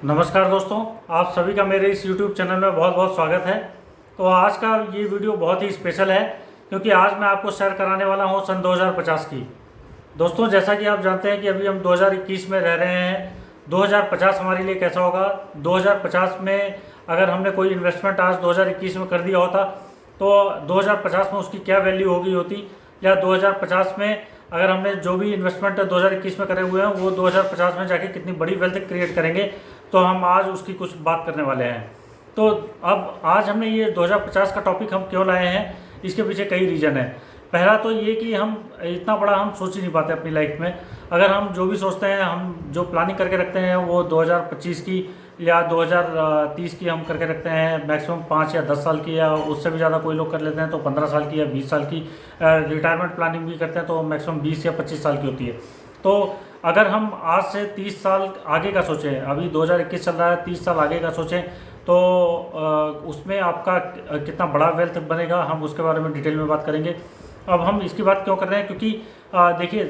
नमस्कार दोस्तों, आप सभी का मेरे इस YouTube चैनल में बहुत बहुत स्वागत है। तो आज का ये वीडियो बहुत ही स्पेशल है क्योंकि आज मैं आपको शेयर कराने वाला हूँ सन 2050 की। दोस्तों, जैसा कि आप जानते हैं कि अभी हम 2021 में रह रहे हैं। 2050 हमारे लिए कैसा होगा? 2050 में अगर हमने कोई इन्वेस्टमेंट आज 2021 में कर दिया होता तो 2050 में उसकी क्या वैल्यू होगी होती, या 2050 में अगर हमने जो भी इन्वेस्टमेंट 2021 में करे हुए हैं वो 2050 में जाके कितनी बड़ी वेल्थ क्रिएट करेंगे, तो हम आज उसकी कुछ बात करने वाले हैं। तो अब आज हमने ये 2050 का टॉपिक हम क्यों लाए हैं, इसके पीछे कई रीज़न है। पहला तो ये कि हम इतना बड़ा हम सोच ही नहीं पाते अपनी लाइफ में। अगर हम जो भी सोचते हैं, हम जो प्लानिंग करके रखते हैं वो 2025 की या 2030 की हम करके रखते हैं, मैक्सिमम 5 या 10 साल की, या उससे भी ज़्यादा कोई लोग कर लेते हैं तो 15 साल की या 20 साल की। रिटायरमेंट प्लानिंग भी करते हैं तो मैक्सिमम 20 या 25 साल की होती है। तो अगर हम आज से 30 साल आगे का सोचें, अभी 2021 चल रहा है, 30 साल आगे का सोचें तो उसमें आपका कितना बड़ा वेल्थ बनेगा, हम उसके बारे में डिटेल में बात करेंगे। अब हम इसकी बात क्यों कर रहे हैं? क्योंकि देखिए,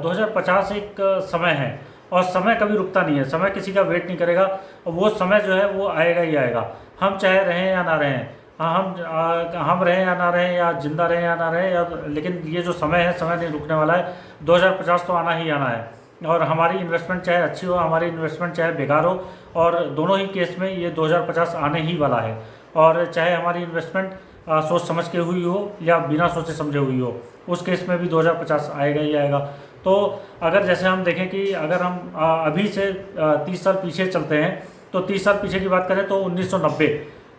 2050 एक समय है और समय कभी रुकता नहीं है। समय किसी का वेट नहीं करेगा, वो समय जो है वो आएगा ही आएगा, हम चाहे रहें या ना रहें। हम रहें या ना रहें, या जिंदा रहें या ना रहें, या लेकिन ये जो समय है, समय नहीं रुकने वाला है। 2050 तो आना ही आना है। और हमारी इन्वेस्टमेंट चाहे अच्छी हो, हमारी इन्वेस्टमेंट चाहे बेकार हो, और दोनों ही केस में ये 2050 आने ही वाला है। और चाहे हमारी इन्वेस्टमेंट सोच समझ के हुई हो या बिना सोचे समझे हुई हो, उस केस में भी 2050 आएगा ही आएगा। तो अगर जैसे हम देखें कि अगर हम अभी से 30 साल पीछे चलते हैं, तो 30 साल पीछे की बात करें तो 1990,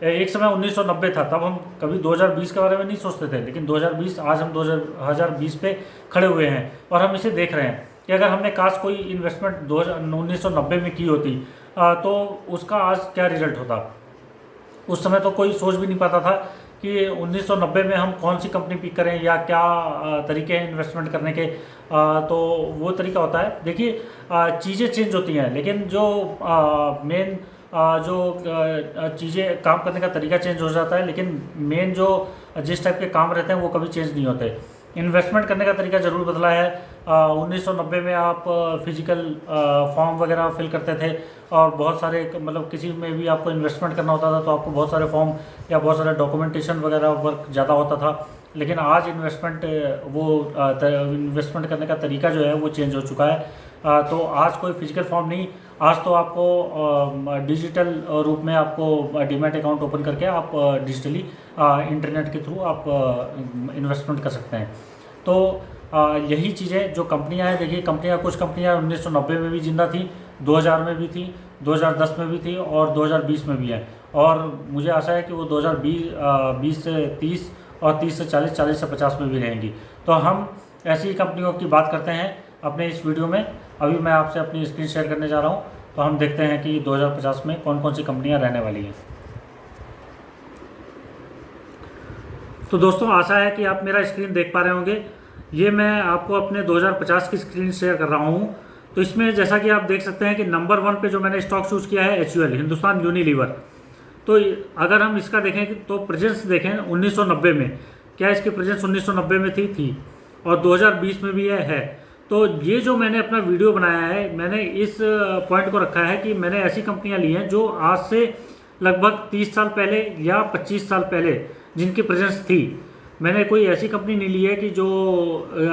एक समय 1990 था, तब हम कभी 2020 के बारे में नहीं सोचते थे। लेकिन 2020, आज हम 2020 पे खड़े हुए हैं और हम इसे देख रहे हैं कि अगर हमने काश कोई इन्वेस्टमेंट 1990 में की होती तो उसका आज क्या रिजल्ट होता। उस समय तो कोई सोच भी नहीं पाता था कि 1990 में हम कौन सी कंपनी पिक करें या क्या तरीके हैं इन्वेस्टमेंट करने के। तो वो तरीका होता है। देखिए, चीज़ें चेंज होती हैं, लेकिन जो मेन जो चीज़ें काम करने का तरीका चेंज हो जाता है, लेकिन मेन जो जिस टाइप के काम रहते हैं वो कभी चेंज नहीं होते। इन्वेस्टमेंट करने का तरीका ज़रूर बदला है। 1990 में आप फिजिकल फॉर्म वगैरह फिल करते थे, और बहुत सारे मतलब किसी में भी आपको इन्वेस्टमेंट करना होता था तो आपको बहुत सारे फॉर्म या बहुत सारे डॉक्यूमेंटेशन वगैरह वर्क ज़्यादा होता था। लेकिन आज इन्वेस्टमेंट करने का तरीका जो है वो चेंज हो चुका है। तो आज कोई फिजिकल फॉर्म नहीं, आज तो आपको डिजिटल रूप में आपको डीमैट अकाउंट ओपन करके आप डिजिटली इंटरनेट के थ्रू आप इन्वेस्टमेंट कर सकते हैं। तो यही चीज़ें जो कंपनियां हैं, देखिए कंपनियां, कुछ कंपनियां 1990 में भी जिंदा थी, 2000 में भी थी, 2010 में भी थी और 2020 में भी है। और मुझे आशा है कि वो 2020 से 30 और 30 से 40, 40 से 50 में भी रहेंगी। तो हम ऐसी कंपनियों की बात करते हैं अपने इस वीडियो में। अभी मैं आपसे अपनी स्क्रीन शेयर करने जा रहा हूँ, तो हम देखते हैं कि 2050 में कौन कौन सी कंपनियां रहने वाली हैं। तो दोस्तों, आशा है कि आप मेरा स्क्रीन देख पा रहे होंगे। ये मैं आपको अपने 2050 की स्क्रीन शेयर कर रहा हूँ। तो इसमें जैसा कि आप देख सकते हैं कि नंबर 1 पे जो मैंने स्टॉक चूज़ किया है HUL, हिंदुस्तान यूनिलीवर। तो अगर हम इसका देखें तो प्रेजेंस देखें 1990 में, क्या इसकी प्रेजेंस 1990 में थी और 2020 में भी है। तो ये जो मैंने अपना वीडियो बनाया है, मैंने इस पॉइंट को रखा है कि मैंने ऐसी कंपनियां ली हैं जो आज से लगभग 30 साल पहले या 25 साल पहले जिनकी प्रेजेंस थी। मैंने कोई ऐसी कंपनी नहीं ली है कि जो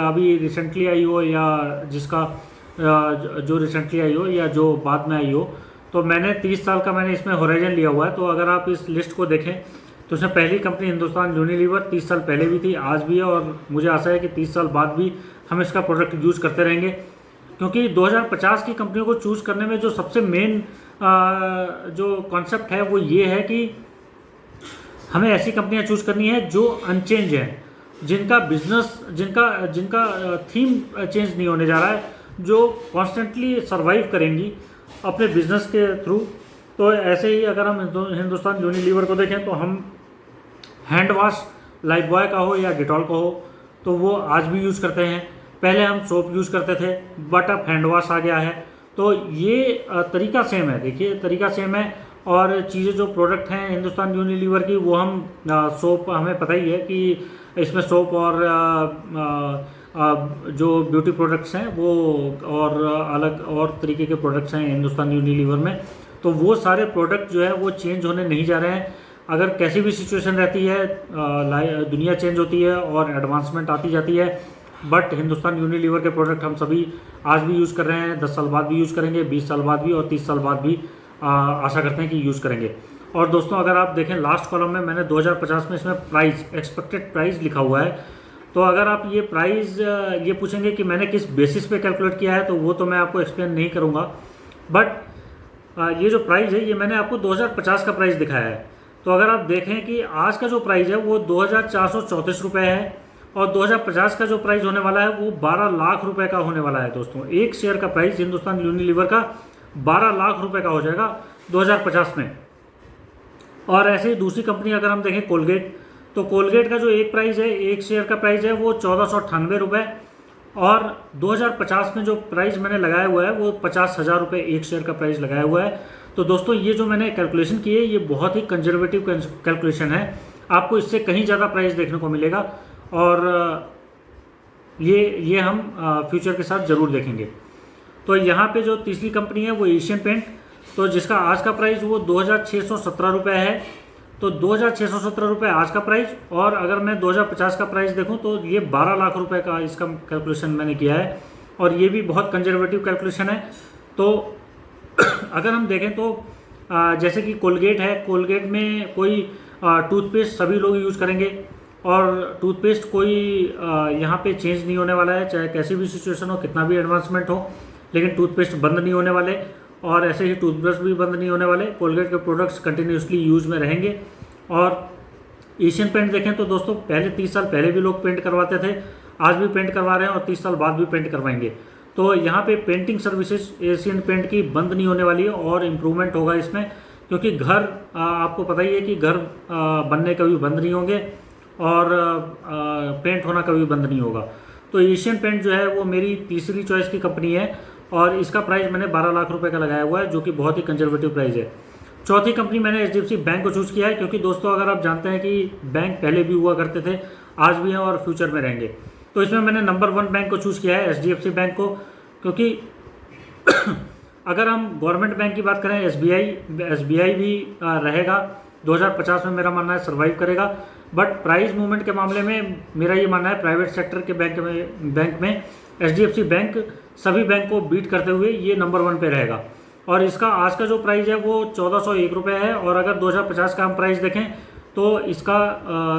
अभी रिसेंटली आई हो, या जिसका जो रिसेंटली आई हो या जो बाद में आई हो। तो मैंने 30 साल का मैंने इसमें होराइजन लिया हुआ है। तो अगर आप इस लिस्ट को देखें तो उसमें पहली कंपनी हिंदुस्तान यूनिलीवर 30 साल पहले भी थी, आज भी है, और मुझे आशा है कि 30 साल बाद भी हम इसका प्रोडक्ट यूज़ करते रहेंगे। क्योंकि 2050 की कंपनियों को चूज़ करने में जो सबसे मेन जो कॉन्सेप्ट है वो ये है कि हमें ऐसी कंपनियां चूज़ करनी है जो अनचेंज हैं, जिनका बिजनेस, जिनका थीम चेंज नहीं होने जा रहा है, जो कॉन्स्टेंटली सर्वाइव करेंगी अपने बिजनेस के थ्रू। तो ऐसे ही अगर हम हिंदुस्तान यूनिलीवर को देखें तो हम हैंड वॉश लाइफ बॉय का हो या डिटॉल का हो तो वो आज भी यूज़ करते हैं। पहले हम सोप यूज़ करते थे, बट अब हैंड वॉश आ गया है। तो ये तरीका सेम है, देखिए तरीका सेम है। और चीज़ें जो प्रोडक्ट हैं हिंदुस्तान यूनिलीवर की, वो हम सोप, हमें पता ही है कि इसमें सोप और जो ब्यूटी प्रोडक्ट्स हैं वो, और अलग और तरीके के प्रोडक्ट्स हैं हिंदुस्तान यूनिलीवर में। तो वो सारे प्रोडक्ट जो है वो चेंज होने नहीं जा रहे हैं। अगर कैसी भी सिचुएशन रहती है, दुनिया चेंज होती है और एडवांसमेंट आती जाती है, बट हिंदुस्तान यूनिलीवर के प्रोडक्ट हम सभी आज भी यूज़ कर रहे हैं, 10 साल बाद भी यूज़ करेंगे, 20 साल बाद भी और 30 साल बाद भी आशा करते हैं कि यूज़ करेंगे। और दोस्तों अगर आप देखें लास्ट कॉलम में मैंने 2050 में इसमें प्राइस, एक्सपेक्टेड प्राइस लिखा हुआ है। तो अगर आप ये प्राइस ये पूछेंगे कि मैंने किस बेसिस पे कैलकुलेट किया है, तो वो तो मैं आपको एक्सप्लेन नहीं करूँगा, बट ये जो प्राइस है ये मैंने आपको 2050 का प्राइस दिखाया है। तो अगर आप देखें कि आज का जो प्राइस है वो 2434 रुपये है और 2050 का जो प्राइस होने वाला है वो 12 लाख रुपए का होने वाला है। दोस्तों एक शेयर का प्राइस हिंदुस्तान यूनिलीवर का 12 लाख रुपए का हो जाएगा 2050 में। और ऐसे ही दूसरी कंपनी अगर हम देखें कोलगेट, तो कोलगेट का जो एक प्राइस है, एक शेयर का प्राइस है वो 1498 रुपये और 2050 में जो प्राइस मैंने लगाया हुआ है वो 50,000 रुपये एक शेयर का प्राइस लगाया हुआ है। तो दोस्तों ये जो मैंने कैलकुलेशन की है ये बहुत ही कंजर्वेटिव कैलकुलेशन है, आपको इससे कहीं ज़्यादा प्राइस देखने को मिलेगा और ये हम फ्यूचर के साथ ज़रूर देखेंगे। तो यहाँ पे जो तीसरी कंपनी है वो एशियन पेंट, तो जिसका आज का प्राइस वो 2617 रुपये है। तो 2617 रुपये आज का प्राइस, और अगर मैं 2050 का प्राइस देखूं तो ये 12 लाख रुपए का इसका कैलकुलेशन मैंने किया है और ये भी बहुत कंजर्वेटिव कैलकुलेशन है। तो अगर हम देखें तो जैसे कि कोलगेट है, कोलगेट में कोई टूथपेस्ट सभी लोग यूज़ करेंगे और टूथपेस्ट कोई यहाँ पे चेंज नहीं होने वाला है, चाहे कैसी भी सिचुएशन हो, कितना भी एडवांसमेंट हो, लेकिन टूथपेस्ट बंद नहीं होने वाले और ऐसे ही टूथब्रश भी बंद नहीं होने वाले। कोलगेट के प्रोडक्ट्स कंटिन्यूसली यूज़ में रहेंगे। और एशियन पेंट देखें तो दोस्तों पहले 30 साल पहले भी लोग पेंट करवाते थे, आज भी पेंट करवा रहे हैं और 30 साल बाद भी पेंट करवाएंगे। तो यहाँ पे पेंटिंग सर्विसेज एशियन पेंट की बंद नहीं होने वाली है और इम्प्रूवमेंट होगा इसमें, क्योंकि घर आपको पता ही है कि घर बनने कभी बंद नहीं होंगे और पेंट होना कभी बंद नहीं होगा। तो एशियन पेंट जो है वो मेरी तीसरी चॉइस की कंपनी है और इसका प्राइस मैंने 12 लाख रुपए का लगाया हुआ है, जो कि बहुत ही कंजर्वेटिव प्राइस है। चौथी कंपनी मैंने HDFC बैंक को चूज़ किया है, क्योंकि दोस्तों अगर आप जानते हैं कि बैंक पहले भी हुआ करते थे, आज भी हैं और फ्यूचर में रहेंगे, तो इसमें मैंने नंबर 1 बैंक को चूज़ किया है, HDFC बैंक को, क्योंकि अगर हम गवर्नमेंट बैंक की बात करें SBI भी रहेगा 2050 में, मेरा मानना है सर्वाइव करेगा। बट प्राइस मूवमेंट के मामले में मेरा ये मानना है प्राइवेट सेक्टर के बैंक में HDFC बैंक सभी बैंक को बीट करते हुए ये नंबर 1 पे रहेगा। और इसका आज का जो प्राइस है वो 1401 रुपये है और अगर 2050 का हम प्राइस देखें तो इसका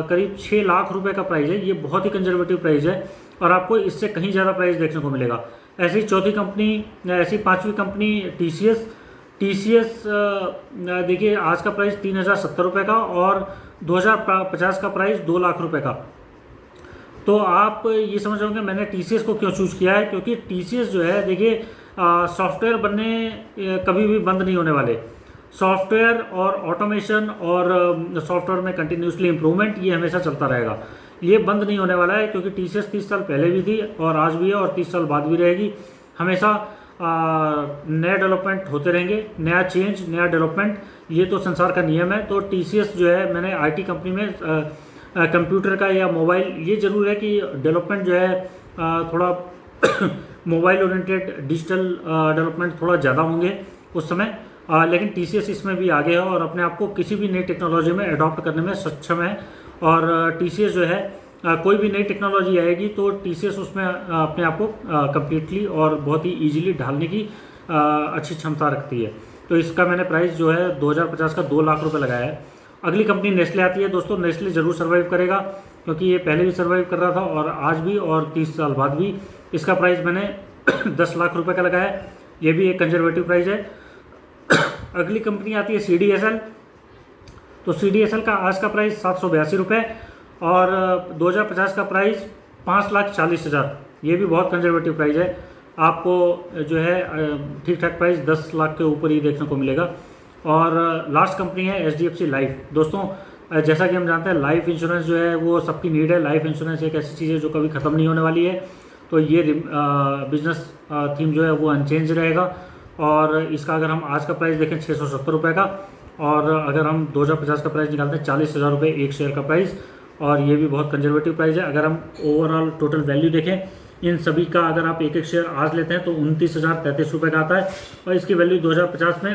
करीब 6 लाख रुपए का प्राइस है। ये बहुत ही कंजर्वेटिव प्राइस है और आपको इससे कहीं ज़्यादा प्राइस देखने को मिलेगा। ऐसी चौथी कंपनी, ऐसी पांचवी कंपनी TCS देखिए आज का प्राइस 3070 रुपये का और 2050 का प्राइस 2 लाख रुपए का। तो आप ये समझ रहे होंगे मैंने TCS को क्यों चूज़ किया है, क्योंकि TCS जो है देखिए सॉफ्टवेयर बनने कभी भी बंद नहीं होने वाले। सॉफ्टवेयर और ऑटोमेशन और सॉफ्टवेयर में कंटिन्यूसली इम्प्रूवमेंट ये हमेशा चलता रहेगा, ये बंद नहीं होने वाला है, क्योंकि TCS 30 साल पहले भी थी और आज भी है और 30 साल बाद भी रहेगी। हमेशा नया डेवलपमेंट होते रहेंगे, नया चेंज, नया डेवलपमेंट, ये तो संसार का नियम है। तो TCS जो है मैंने IT कंपनी में कंप्यूटर का या मोबाइल, ये ज़रूर है कि डेवलपमेंट जो है थोड़ा मोबाइल ओरिएंटेड डिजिटल डेवलपमेंट थोड़ा ज़्यादा होंगे उस समय, लेकिन TCS इसमें भी आगे है और अपने आप को किसी भी नई टेक्नोलॉजी में अडॉप्ट करने में सक्षम है। और TCS जो है कोई भी नई टेक्नोलॉजी आएगी तो TCS उसमें अपने आप को कम्प्लीटली और बहुत ही ईजिली ढालने की अच्छी क्षमता रखती है। तो इसका मैंने प्राइस जो है 2050 का 2 लाख रुपए लगाया है। अगली कंपनी नेस्ले आती है। दोस्तों नेस्ले ज़रूर सर्वाइव करेगा, क्योंकि ये पहले भी सर्वाइव कर रहा था और आज भी और 30 साल बाद भी। इसका प्राइस मैंने 10 लाख रुपए का लगाया है, ये भी एक कंजर्वेटिव प्राइस है। अगली कंपनी आती है CDSL। तो CDSL का आज का प्राइस 782 रुपये और 2050 का प्राइस 5,40,000, ये भी बहुत कंजर्वेटिव प्राइस है। आपको जो है ठीक ठाक प्राइस 10 लाख के ऊपर ही देखने को मिलेगा। और लास्ट कंपनी है HDFC लाइफ। दोस्तों जैसा कि हम जानते हैं लाइफ इंश्योरेंस जो है वो सबकी नीड है। लाइफ इंश्योरेंस एक ऐसी चीज़ है जो कभी ख़त्म नहीं होने वाली है। तो ये बिजनेस थीम जो है वो अनचेंज रहेगा और इसका अगर हम आज का प्राइस देखें 670 रुपये का, और अगर हम 2050 का प्राइस निकालते हैं 40,000 रुपये एक शेयर का प्राइस, और ये भी बहुत कंजर्वेटिव प्राइस है। अगर हम ओवरऑल टोटल वैल्यू देखें इन सभी का, अगर आप एक एक शेयर आज लेते हैं तो 29,033 रुपये का आता है और इसकी वैल्यू 2050 में